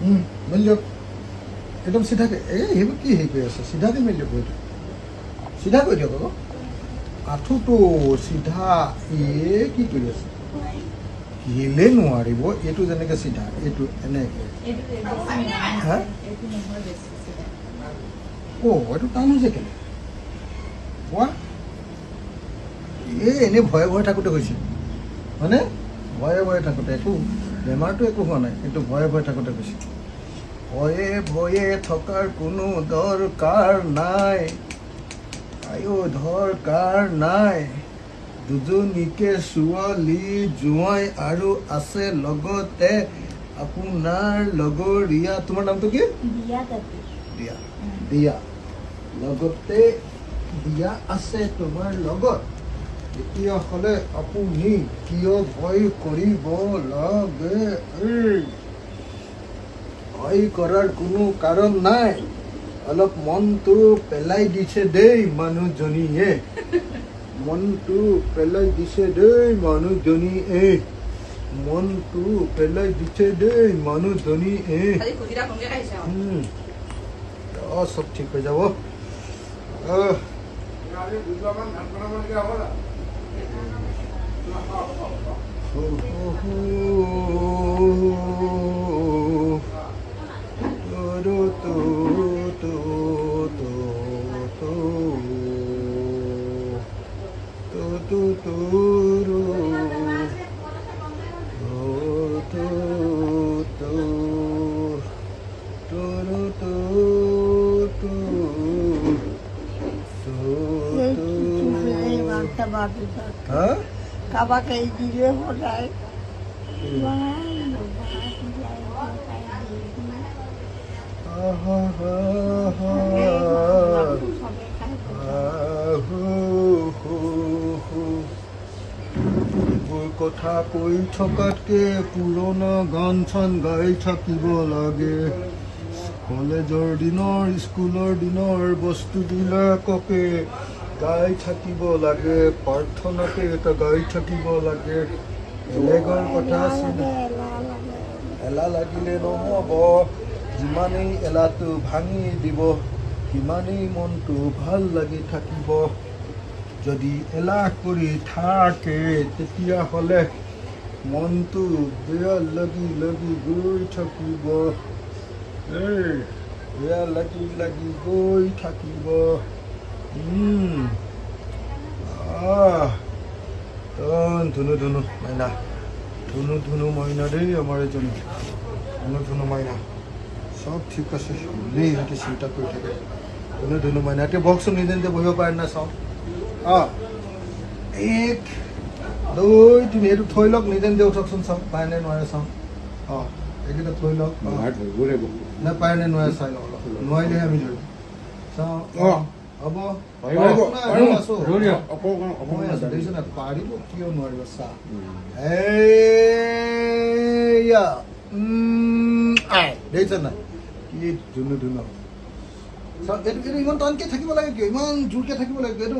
মেলি দিয়ক একদম চিধাকৈ সেইবোৰ কি হেৰি কৰি আছে চিধাকৈ মেলি দিয়ক এইটো চিধা কৰি দিয়ক আকৌ আঁঠুটো চিধা কি কৰি আছে হিলে নোৱাৰিব এইটো যেনেকৈ চিধা এইটো এনেকৈ হা এইটো টান হৈছে কেলে কোৱা এনেই ভয়ে ভয়ে থাকোঁতে হৈছে হয়নে ভয়ে ভয়ে থাকোঁতে একো বেমাৰটো একো হোৱা নাই কিন্তু ভয়ে ভয়ে থাকোঁতে হৈছে ভয়ে ভয়ে থকাৰ কোনো দৰকাৰ নাই দৰকাৰ নাই দুজনীকে ছোৱালী জোঁৱাই আৰু আছে লগতে আপোনাৰ লগৰীয়া তোমাৰ নামটো কি দিয়া দিয়া লগতে দিয়া আছে তোমাৰ লগত তেতিয়াহ'লে আপুনি কিয় ভয় কৰিব লাগে ভয় কৰাৰ কোনো কাৰণ নাই অলপ মনটো পেলাই দিছে দেই মানুহজনীয়ে মনটো পেলাই দিছে দেই মানুহজনীয়ে মনটো পেলাই দিছে দেই মানুহজনীয়ে চব ঠিক হৈ যাব কাবাকে দিলে সদায় কথা কৈ থকাতকে পুৰণা গান চান গাই থাকিব লাগে কলেজৰ দিনৰ স্কুলৰ দিনৰ বস্তুবিলাককে গাই থাকিব লাগে প্ৰাৰ্থনাকে এটা গাই থাকিব লাগে বেলেগৰ কথা এলাহ লাগিলে নহ'ব যিমানেই এলাহটো ভাঙি দিব সিমানেই মনটো ভাল লাগি থাকিব যদি এলাহ কৰি থাকে তেতিয়াহ'লে মনটো বেয়া লাগি লাগি গৈ থাকিব বেয়া লাগি লাগি গৈ থাকিব ধুনু ধুনু মাইনা ধুনু ধুনু মাইনা দেই আমাৰ এজনী ধুনু ধুনু মাইনা সব ঠিক আছে দেই সিহঁতে চিন্তা কৰি থাকে ধুনু ধুনু মাইনা এতিয়া বকচোন নিজে নিজে বহিব পাৰে না চাওঁ এক দুই তিনি এইটো থৈ লওক নিজে নিজে উঠকচোন চাওক পাৰে নে নোৱাৰে চাওঁ এইকেইটা থৈ লওক নাই পাৰে নে নোৱাৰে চাই লওক নোৱাৰিলেহে আমি ধৰিম চাওঁ হ'ব পাৰিব কিয় নোৱাৰিব চা দেখিছে নাই কি ধুনু ধুনু এইটো ইমান টানকে থাকিব লাগে কিয় ইমান জোৰকে থাকিব লাগে এইটো